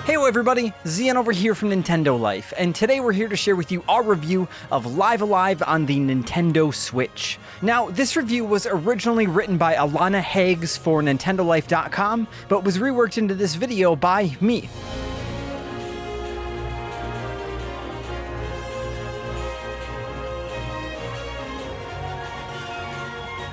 Hey everybody, Zian over here from Nintendo Life, and today we're here to share with you our review of Live Alive on the Nintendo Switch. Now, this review was originally written by Alana Hagues for NintendoLife.com, but was reworked into this video by me.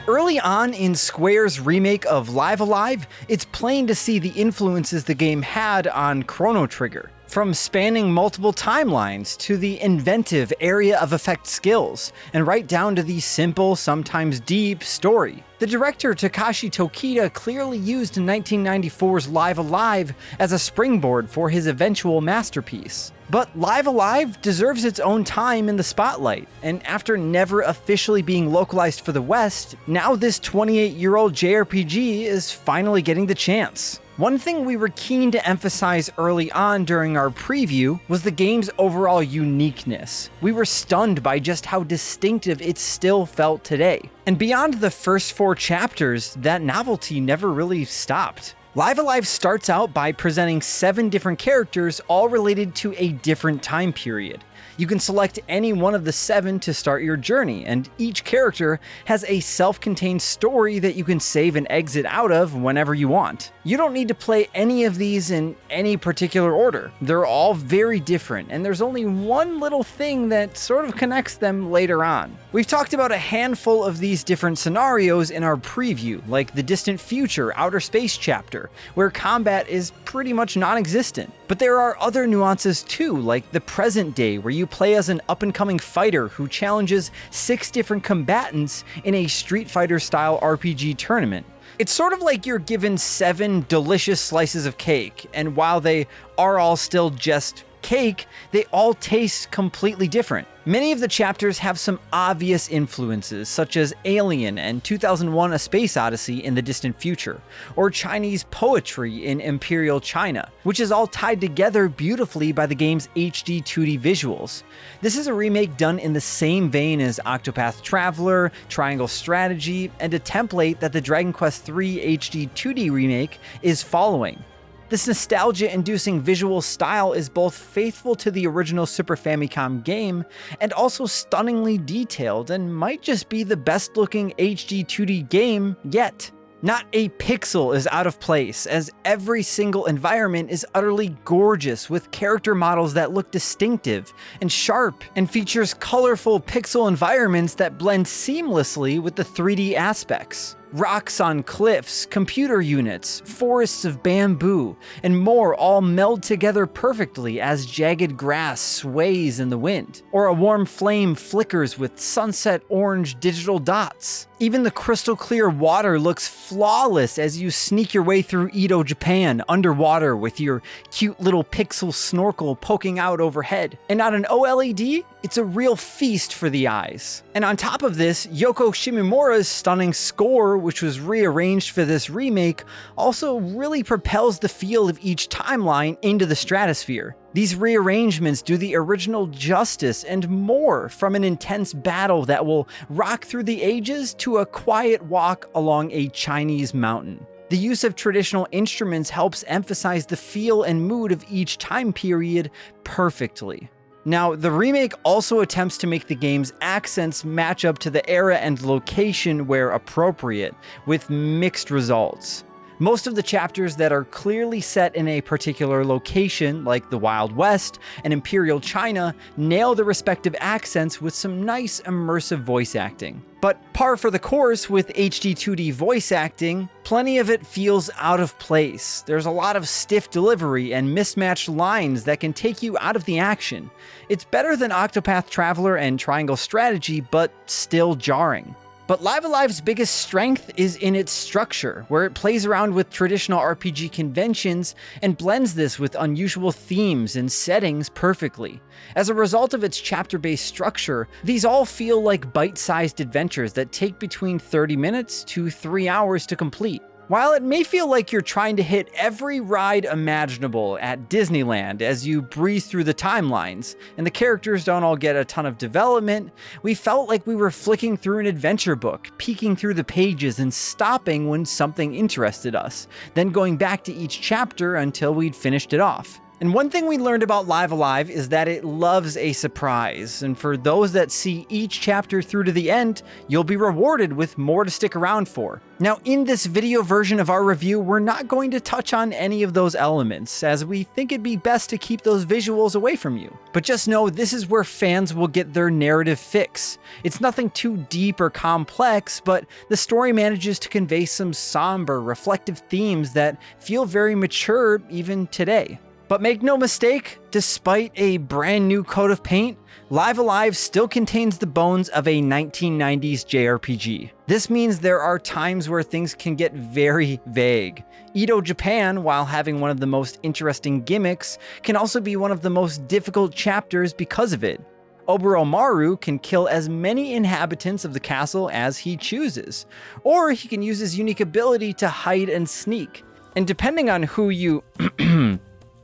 Early on in Square's remake of Live Alive, it's plain to see the influences the game had on Chrono Trigger. From spanning multiple timelines to the inventive area of effect skills, and right down to the simple, sometimes deep story. The director Takashi Tokita clearly used 1994's Live Alive as a springboard for his eventual masterpiece. But Live Alive deserves its own time in the spotlight, and after never officially being localized for the West, now this 28-year-old JRPG is finally getting the chance. One thing we were keen to emphasize early on during our preview was the game's overall uniqueness. We were stunned by just how distinctive it still felt today. And beyond the first 4 chapters, that novelty never really stopped. Live Alive starts out by presenting 7 different characters, all related to a different time period. You can select any one of the 7 to start your journey, and each character has a self-contained story that you can save and exit out of whenever you want. You don't need to play any of these in any particular order. They're all very different, and there's only one little thing that sort of connects them later on. We've talked about a handful of these different scenarios in our preview, like the Distant Future Outer Space chapter, where combat is pretty much non-existent. But there are other nuances too, like the present day, where you play as an up-and-coming fighter who challenges 6 different combatants in a Street Fighter-style RPG tournament. It's sort of like you're given 7 delicious slices of cake, and while they are all still just cake, they all taste completely different. Many of the chapters have some obvious influences, such as Alien and 2001: A Space Odyssey in the Distant Future, or Chinese poetry in Imperial China, which is all tied together beautifully by the game's HD 2D visuals. This is a remake done in the same vein as Octopath Traveler, Triangle Strategy, and a template that the Dragon Quest III HD 2D remake is following. This nostalgia-inducing visual style is both faithful to the original Super Famicom game and also stunningly detailed, and might just be the best-looking HD 2D game yet. Not a pixel is out of place, as every single environment is utterly gorgeous with character models that look distinctive and sharp, and features colorful pixel environments that blend seamlessly with the 3D aspects. Rocks on cliffs, computer units, forests of bamboo, and more all meld together perfectly as jagged grass sways in the wind, or a warm flame flickers with sunset orange digital dots. Even the crystal clear water looks flawless as you sneak your way through Edo, Japan, underwater with your cute little pixel snorkel poking out overhead. And on an OLED, it's a real feast for the eyes. And on top of this, Yoko Shimomura's stunning score, which was rearranged for this remake, also really propels the feel of each timeline into the stratosphere. These rearrangements do the original justice and more, from an intense battle that will rock through the ages to a quiet walk along a Chinese mountain. The use of traditional instruments helps emphasize the feel and mood of each time period perfectly. Now, the remake also attempts to make the game's accents match up to the era and location where appropriate, with mixed results. Most of the chapters that are clearly set in a particular location, like the Wild West and Imperial China, nail the respective accents with some nice immersive voice acting. But par for the course with HD 2D voice acting, plenty of it feels out of place. There's a lot of stiff delivery and mismatched lines that can take you out of the action. It's better than Octopath Traveler and Triangle Strategy, but still jarring. But Live Alive's biggest strength is in its structure, where it plays around with traditional RPG conventions and blends this with unusual themes and settings perfectly. As a result of its chapter-based structure, these all feel like bite-sized adventures that take between 30 minutes to 3 hours to complete. While it may feel like you're trying to hit every ride imaginable at Disneyland as you breeze through the timelines, and the characters don't all get a ton of development, we felt like we were flicking through an adventure book, peeking through the pages and stopping when something interested us, then going back to each chapter until we'd finished it off. And one thing we learned about Live Alive is that it loves a surprise, and for those that see each chapter through to the end, you'll be rewarded with more to stick around for. Now, in this video version of our review, we're not going to touch on any of those elements, as we think it'd be best to keep those visuals away from you. But just know this is where fans will get their narrative fix. It's nothing too deep or complex, but the story manages to convey some somber, reflective themes that feel very mature even today. But make no mistake, despite a brand new coat of paint, Live Alive still contains the bones of a 1990s JRPG. This means there are times where things can get very vague. Edo Japan, while having one of the most interesting gimmicks, can also be one of the most difficult chapters because of it. Oboromaru can kill as many inhabitants of the castle as he chooses, or he can use his unique ability to hide and sneak. And depending on who you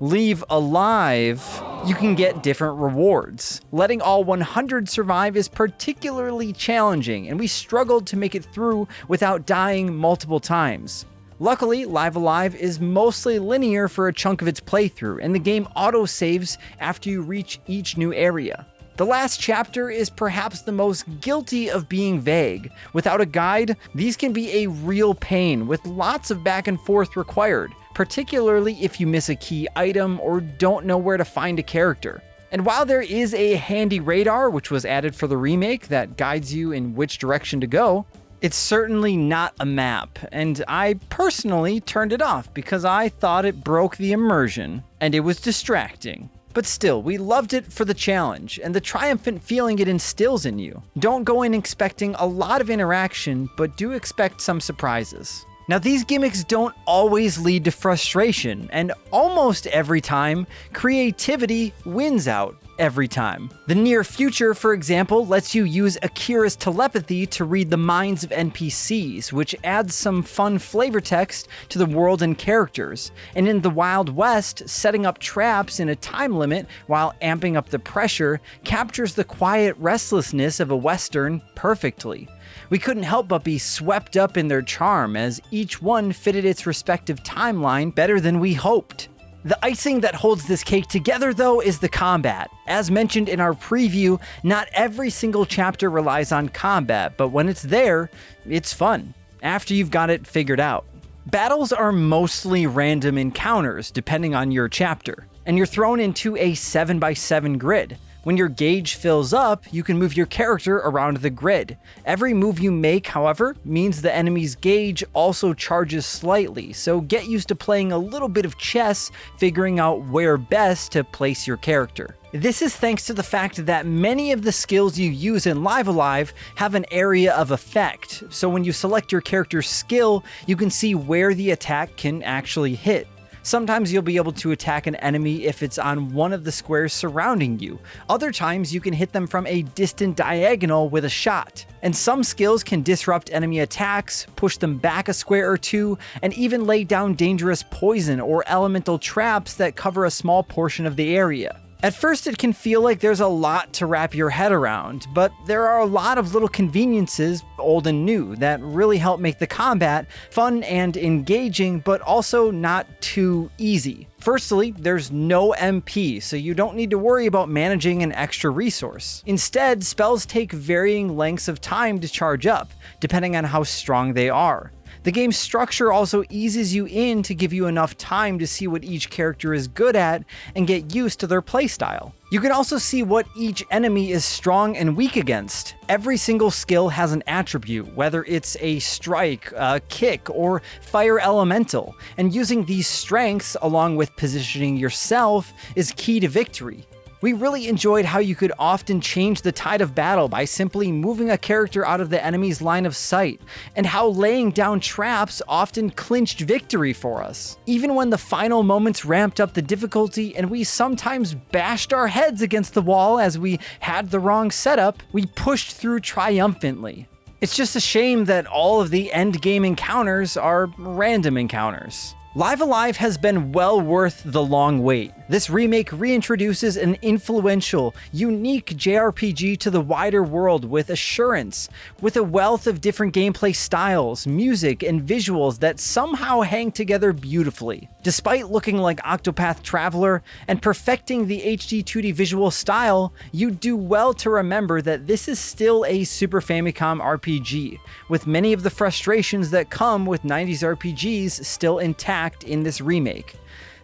leave alive, you can get different rewards. Letting all 100 survive is particularly challenging, and we struggled to make it through without dying multiple times. Luckily, Live Alive is mostly linear for a chunk of its playthrough, and the game auto-saves after you reach each new area. The last chapter is perhaps the most guilty of being vague. Without a guide, these can be a real pain, with lots of back and forth required, particularly if you miss a key item or don't know where to find a character. And while there is a handy radar, which was added for the remake, that guides you in which direction to go, it's certainly not a map, and I personally turned it off because I thought it broke the immersion, and it was distracting. But still, we loved it for the challenge and the triumphant feeling it instills in you. Don't go in expecting a lot of interaction, but do expect some surprises. Now, these gimmicks don't always lead to frustration, and almost every time, creativity wins out every time. The near future, for example, lets you use Akira's telepathy to read the minds of NPCs, which adds some fun flavor text to the world and characters. And in the Wild West, setting up traps in a time limit while amping up the pressure captures the quiet restlessness of a Western perfectly. We couldn't help but be swept up in their charm, as each one fitted its respective timeline better than we hoped. The icing that holds this cake together, though, is the combat. As mentioned in our preview, not every single chapter relies on combat, but when it's there, it's fun, after you've got it figured out. Battles are mostly random encounters, depending on your chapter, and you're thrown into a 7x7 grid. When your gauge fills up, you can move your character around the grid. Every move you make, however, means the enemy's gauge also charges slightly, so get used to playing a little bit of chess, figuring out where best to place your character. This is thanks to the fact that many of the skills you use in Live Alive have an area of effect, so when you select your character's skill, you can see where the attack can actually hit. Sometimes you'll be able to attack an enemy if it's on one of the squares surrounding you. Other times you can hit them from a distant diagonal with a shot. And some skills can disrupt enemy attacks, push them back a square or two, and even lay down dangerous poison or elemental traps that cover a small portion of the area. At first, it can feel like there's a lot to wrap your head around, but there are a lot of little conveniences, old and new, that really help make the combat fun and engaging, but also not too easy. Firstly, there's no MP, so you don't need to worry about managing an extra resource. Instead, spells take varying lengths of time to charge up, depending on how strong they are. The game's structure also eases you in to give you enough time to see what each character is good at and get used to their playstyle. You can also see what each enemy is strong and weak against. Every single skill has an attribute, whether it's a strike, a kick, or fire elemental, and using these strengths along with positioning yourself is key to victory. We really enjoyed how you could often change the tide of battle by simply moving a character out of the enemy's line of sight, and how laying down traps often clinched victory for us. Even when the final moments ramped up the difficulty and we sometimes bashed our heads against the wall as we had the wrong setup, we pushed through triumphantly. It's just a shame that all of the endgame encounters are random encounters. Live Alive has been well worth the long wait. This remake reintroduces an influential, unique JRPG to the wider world with assurance, with a wealth of different gameplay styles, music, and visuals that somehow hang together beautifully. Despite looking like Octopath Traveler and perfecting the HD 2D visual style, you do well to remember that this is still a Super Famicom RPG, with many of the frustrations that come with 90s RPGs still intact in this remake.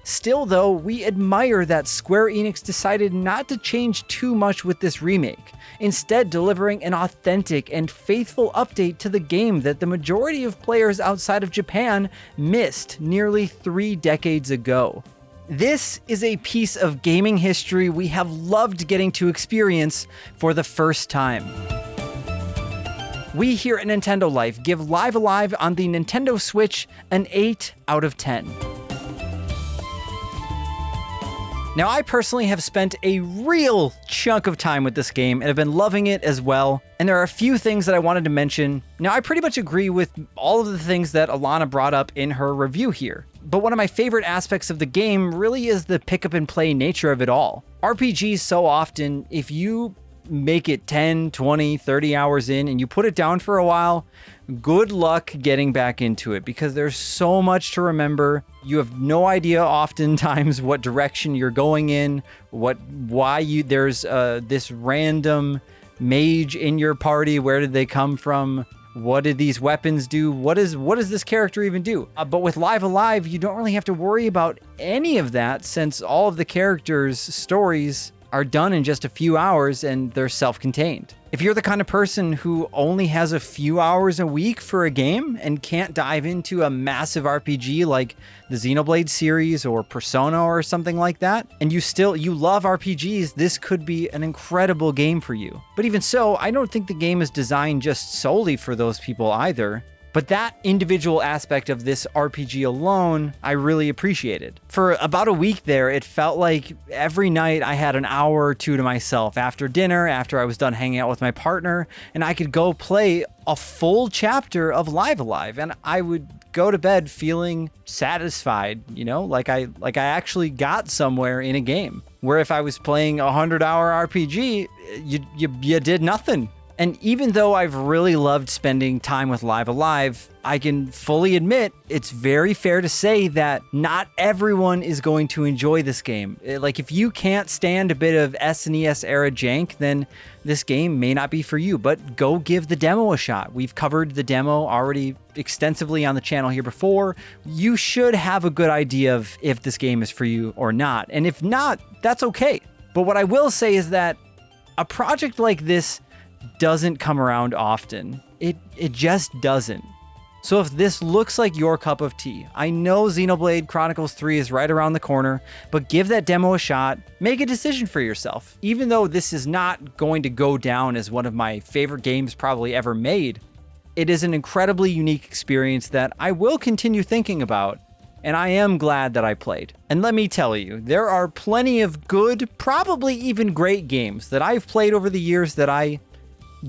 Still though, we admire that Square Enix decided not to change too much with this remake, instead delivering an authentic and faithful update to the game that the majority of players outside of Japan missed nearly 3 decades ago. This is a piece of gaming history we have loved getting to experience for the first time. We here at Nintendo Life give Live Alive on the Nintendo Switch an 8 out of 10. Now, I personally have spent a real chunk of time with this game and have been loving it as well. And there are a few things that I wanted to mention. Now, I pretty much agree with all of the things that Alana brought up in her review here. But one of my favorite aspects of the game really is the pick up and play nature of it all. RPGs so often, if you make it 10, 20, 30 hours in and you put it down for a while, good luck getting back into it because there's so much to remember. You have no idea oftentimes what direction you're going in, there's this random mage in your party. Where did they come from? What did these weapons do? What does this character even do? But with Live Alive, you don't really have to worry about any of that since all of the characters' stories are done in just a few hours and they're self-contained. If you're the kind of person who only has a few hours a week for a game and can't dive into a massive RPG like the Xenoblade series or Persona or something like that, and you love RPGs, this could be an incredible game for you. But even so, I don't think the game is designed just solely for those people either. But that individual aspect of this RPG alone, I really appreciated. For about a week there, it felt like every night I had an hour or two to myself after dinner, after I was done hanging out with my partner, and I could go play a full chapter of Live Alive, and I would go to bed feeling satisfied, like I actually got somewhere in a game. Where if I was playing a 100-hour RPG, you did nothing. And even though I've really loved spending time with Live Alive, I can fully admit it's very fair to say that not everyone is going to enjoy this game. Like, if you can't stand a bit of SNES era jank, then this game may not be for you, but go give the demo a shot. We've covered the demo already extensively on the channel here before. You should have a good idea of if this game is for you or not. And if not, that's okay. But what I will say is that a project like this doesn't come around often. It just doesn't. So if this looks like your cup of tea, I know Xenoblade Chronicles 3 is right around the corner, but give that demo a shot, make a decision for yourself. Even though this is not going to go down as one of my favorite games probably ever made, it is an incredibly unique experience that I will continue thinking about, and I am glad that I played. And let me tell you, there are plenty of good, probably even great games that I've played over the years that I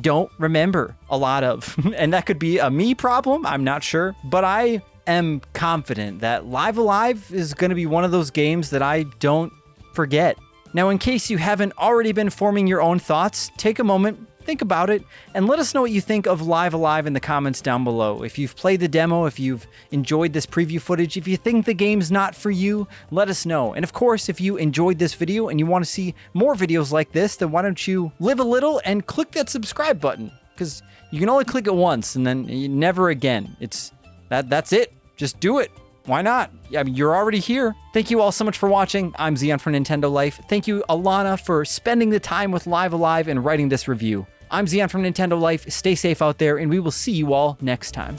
don't remember a lot of. And that could be a me problem, I'm not sure. But I am confident that Live Alive is going to be one of those games that I don't forget. Now, in case you haven't already been forming your own thoughts, take a moment, think about it, and let us know what you think of Live Alive in the comments down below. If you've played the demo, if you've enjoyed this preview footage, if you think the game's not for you, let us know. And of course, if you enjoyed this video and you want to see more videos like this, then why don't you live a little and click that subscribe button? Because you can only click it once and then never again. That's it. Just do it. Why not? I mean, you're already here. Thank you all so much for watching. I'm Xeon from Nintendo Life. Thank you, Alana, for spending the time with Live Alive and writing this review. I'm Xeon from Nintendo Life. Stay safe out there, and we will see you all next time.